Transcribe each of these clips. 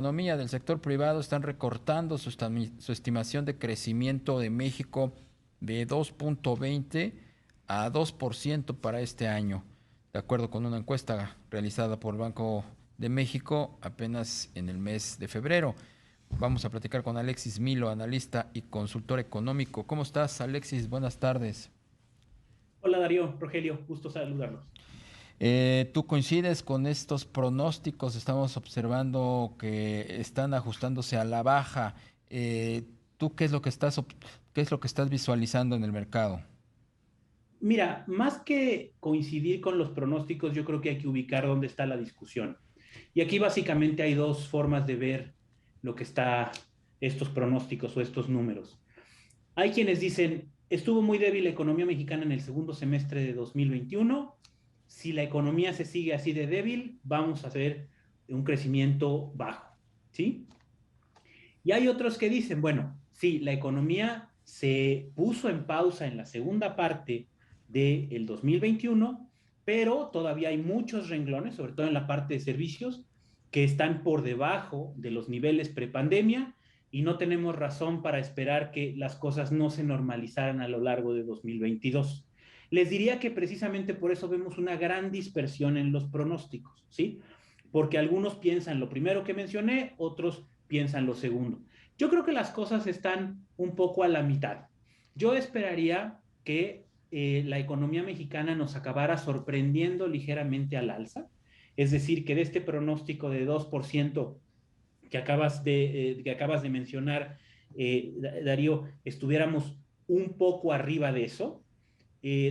economía del sector privado están recortando su estimación de crecimiento de México de 2.20 a 2% para este año, de acuerdo con una encuesta realizada por el Banco de México apenas en el mes de febrero. Vamos a platicar con Alexis Milo, analista y consultor económico. ¿Cómo estás, Alexis? Buenas tardes. Hola Darío, Rogelio, gusto saludarlos. ¿Tú coincides con estos pronósticos? Estamos observando que están ajustándose a la baja. ¿Tú qué es lo que estás visualizando en el mercado? Mira, más que coincidir con los pronósticos, yo creo que hay que ubicar dónde está la discusión. Y aquí básicamente hay dos formas de ver lo que está estos pronósticos o estos números. Hay quienes dicen, estuvo muy débil la economía mexicana en el segundo semestre de 2021. Si la economía se sigue así de débil, vamos a ver un crecimiento bajo, ¿sí? Y hay otros que dicen, bueno, sí, la economía se puso en pausa en la segunda parte del 2021, pero todavía hay muchos renglones, sobre todo en la parte de servicios, que están por debajo de los niveles prepandemia y no tenemos razón para esperar que las cosas no se normalizaran a lo largo de 2022. Les diría que precisamente por eso vemos una gran dispersión en los pronósticos, ¿sí? Porque algunos piensan lo primero que mencioné, otros piensan lo segundo. Yo creo que las cosas están un poco a la mitad. Yo esperaría que la economía mexicana nos acabara sorprendiendo ligeramente al alza, es decir, que de este pronóstico de 2% que acabas de mencionar, Darío, estuviéramos un poco arriba de eso,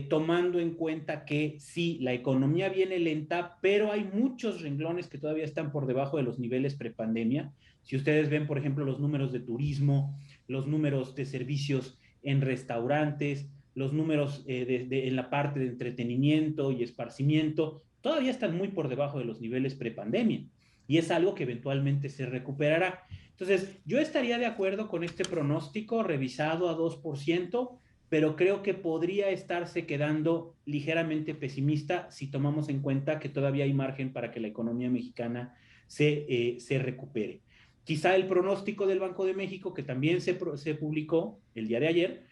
tomando en cuenta que sí, la economía viene lenta, pero hay muchos renglones que todavía están por debajo de los niveles prepandemia. Si ustedes ven, por ejemplo, los números de turismo, los números de servicios en restaurantes, los números en la parte de entretenimiento y esparcimiento, todavía están muy por debajo de los niveles prepandemia. Y es algo que eventualmente se recuperará. Entonces, yo estaría de acuerdo con este pronóstico revisado a 2%, pero creo que podría estarse quedando ligeramente pesimista si tomamos en cuenta que todavía hay margen para que la economía mexicana se recupere. Quizá el pronóstico del Banco de México, que también se publicó el día de ayer,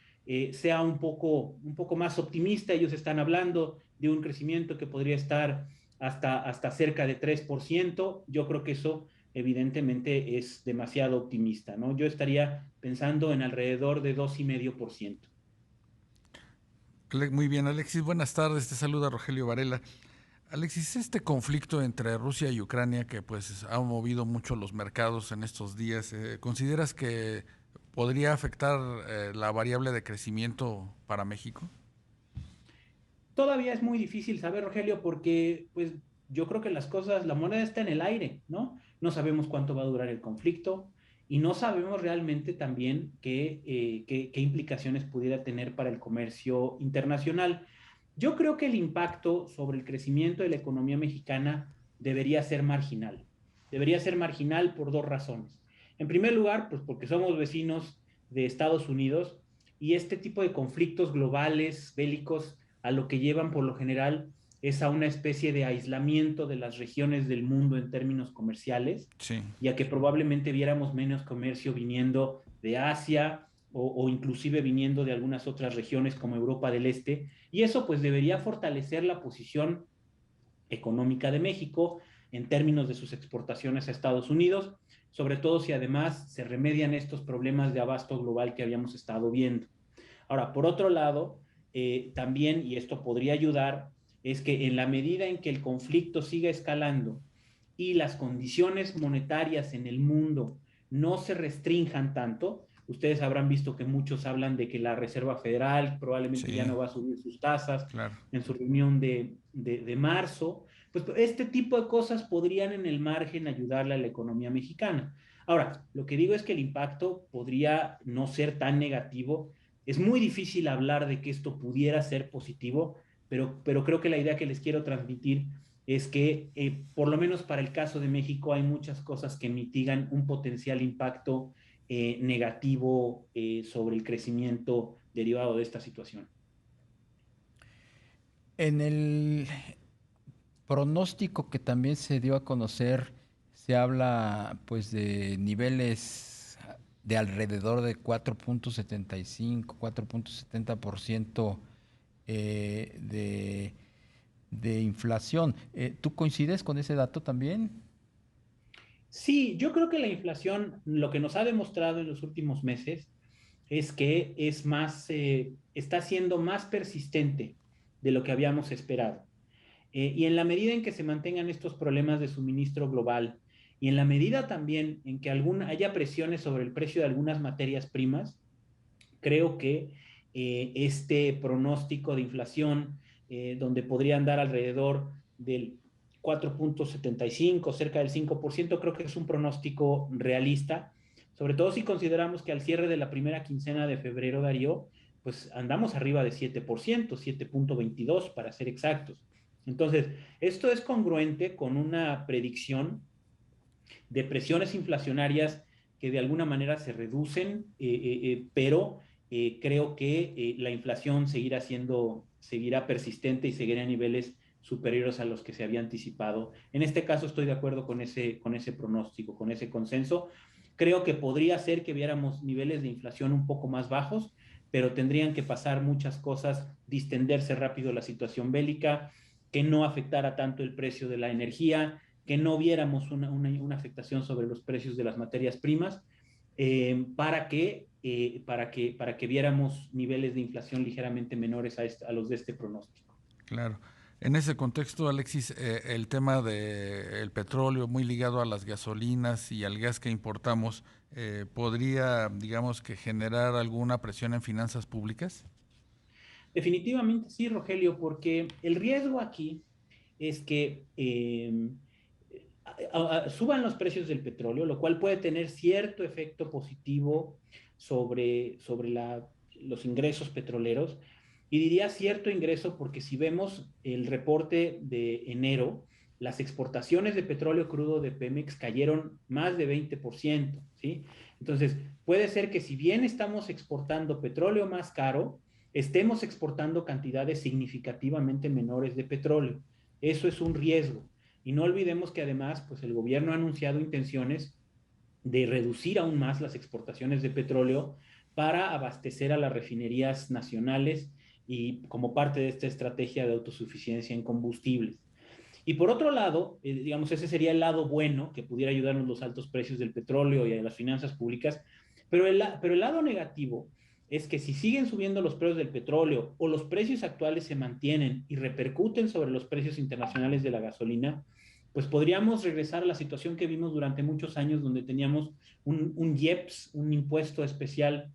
sea un poco más optimista. Ellos están hablando de un crecimiento que podría estar hasta cerca de 3%. Yo creo que eso evidentemente es demasiado optimista, ¿no? Yo estaría pensando en alrededor de 2,5%. Muy bien, Alexis, buenas tardes. Te saluda Rogelio Varela. Alexis, este conflicto entre Rusia y Ucrania que pues ha movido mucho los mercados en estos días, ¿consideras que podría afectar la variable de crecimiento para México? Todavía es muy difícil saber, Rogelio, porque pues yo creo que la moneda está en el aire, ¿no? No sabemos cuánto va a durar el conflicto y no sabemos realmente también qué implicaciones pudiera tener para el comercio internacional. Yo creo que el impacto sobre el crecimiento de la economía mexicana debería ser marginal. Debería ser marginal por dos razones. En primer lugar, pues porque somos vecinos de Estados Unidos y este tipo de conflictos globales, bélicos, a lo que llevan por lo general es a una especie de aislamiento de las regiones del mundo en términos comerciales, Sí. ya que probablemente viéramos menos comercio viniendo de Asia o inclusive viniendo de algunas otras regiones como Europa del Este, y eso pues debería fortalecer la posición económica de México en términos de sus exportaciones a Estados Unidos, sobre todo si además se remedian estos problemas de abasto global que habíamos estado viendo. Ahora, por otro lado, también, y esto podría ayudar, es que en la medida en que el conflicto siga escalando y las condiciones monetarias en el mundo no se restrinjan tanto, ustedes habrán visto que muchos hablan de que la Reserva Federal probablemente ya Sí, no va a subir sus tasas claro. en su reunión de marzo, pues este tipo de cosas podrían en el margen ayudarle a la economía mexicana. Ahora, lo que digo es que el impacto podría no ser tan negativo. Es muy difícil hablar de que esto pudiera ser positivo, pero creo que la idea que les quiero transmitir es que por lo menos para el caso de México hay muchas cosas que mitigan un potencial impacto negativo sobre el crecimiento derivado de esta situación. En el pronóstico que también se dio a conocer, Se habla pues de niveles de alrededor de 4.75, 4.70% de inflación. ¿Tú coincides con ese dato también? Sí, yo creo que la inflación, lo que nos ha demostrado en los últimos meses es que es más, está siendo más persistente de lo que habíamos esperado. Y en la medida en que se mantengan estos problemas de suministro global y en la medida también en que haya presiones sobre el precio de algunas materias primas, creo que este pronóstico de inflación, donde podría andar alrededor del 4.75, cerca del 5%, creo que es un pronóstico realista, sobre todo si consideramos que al cierre de la primera quincena de febrero, Darío, pues andamos arriba de 7%, 7.22 para ser exactos. Entonces, esto es congruente con una predicción de presiones inflacionarias que de alguna manera se reducen, pero creo que la inflación seguirá persistente y seguirá a niveles superiores a los que se había anticipado. En este caso estoy de acuerdo con ese pronóstico, con ese consenso. Creo que podría ser que viéramos niveles de inflación un poco más bajos, pero tendrían que pasar muchas cosas, distenderse rápido la situación bélica, que no afectara tanto el precio de la energía, que no viéramos una afectación sobre los precios de las materias primas, para que viéramos niveles de inflación ligeramente menores a los de este pronóstico. Claro. En ese contexto, Alexis, el tema del petróleo muy ligado a las gasolinas y al gas que importamos, ¿podría, digamos, que generar alguna presión en finanzas públicas? Definitivamente sí, Rogelio, porque el riesgo aquí es que suban los precios del petróleo, lo cual puede tener cierto efecto positivo sobre los ingresos petroleros. Y diría cierto ingreso porque si vemos el reporte de enero, las exportaciones de petróleo crudo de Pemex cayeron más de 20%, ¿sí? Entonces, puede ser que si bien estamos exportando petróleo más caro, estemos exportando cantidades significativamente menores de petróleo. Eso es un riesgo. Y no olvidemos que además, pues el gobierno ha anunciado intenciones de reducir aún más las exportaciones de petróleo para abastecer a las refinerías nacionales y como parte de esta estrategia de autosuficiencia en combustibles. Y por otro lado, digamos, ese sería el lado bueno que pudiera ayudarnos los altos precios del petróleo y a las finanzas públicas, pero el lado negativo es que si siguen subiendo los precios del petróleo o los precios actuales se mantienen y repercuten sobre los precios internacionales de la gasolina, pues podríamos regresar a la situación que vimos durante muchos años donde teníamos un IEPS, un impuesto especial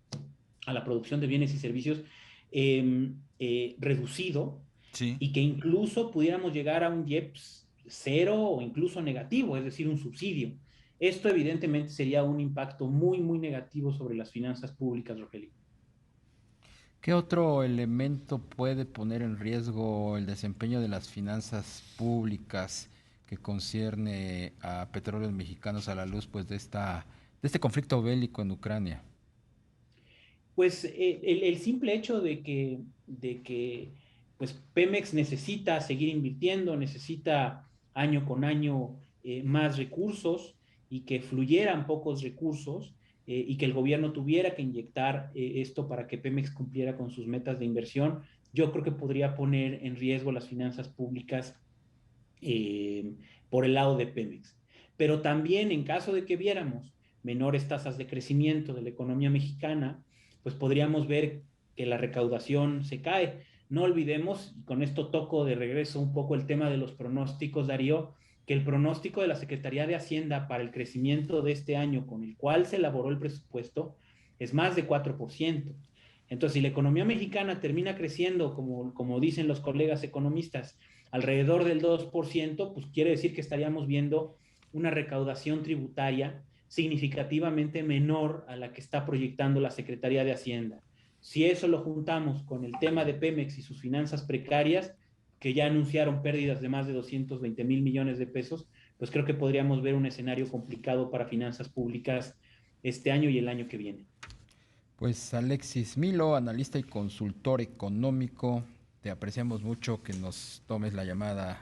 a la producción de bienes y servicios reducido Sí. y que incluso pudiéramos llegar a un IEPS cero o incluso negativo, es decir, un subsidio. Esto evidentemente sería un impacto muy, muy negativo sobre las finanzas públicas, Rogelio. ¿Qué otro elemento puede poner en riesgo el desempeño de las finanzas públicas que concierne a petróleos mexicanos a la luz pues de este conflicto bélico en Ucrania? Pues el simple hecho de que pues Pemex necesita seguir invirtiendo, necesita año con año más recursos y que fluyeran pocos recursos y que el gobierno tuviera que inyectar esto para que Pemex cumpliera con sus metas de inversión, yo creo que podría poner en riesgo las finanzas públicas eh, por el lado de Pemex. Pero también en caso de que viéramos menores tasas de crecimiento de la economía mexicana, pues podríamos ver que la recaudación se cae. No olvidemos, y con esto toco de regreso un poco el tema de los pronósticos, Darío, que el pronóstico de la Secretaría de Hacienda para el crecimiento de este año con el cual se elaboró el presupuesto es más de 4%. Entonces, si la economía mexicana termina creciendo, como dicen los colegas economistas, alrededor del 2%, pues quiere decir que estaríamos viendo una recaudación tributaria significativamente menor a la que está proyectando la Secretaría de Hacienda. Si eso lo juntamos con el tema de Pemex y sus finanzas precarias, que ya anunciaron pérdidas de más de 220 mil millones de pesos, pues creo que podríamos ver un escenario complicado para finanzas públicas este año y el año que viene. Pues Alexis Milo, analista y consultor económico, te apreciamos mucho que nos tomes la llamada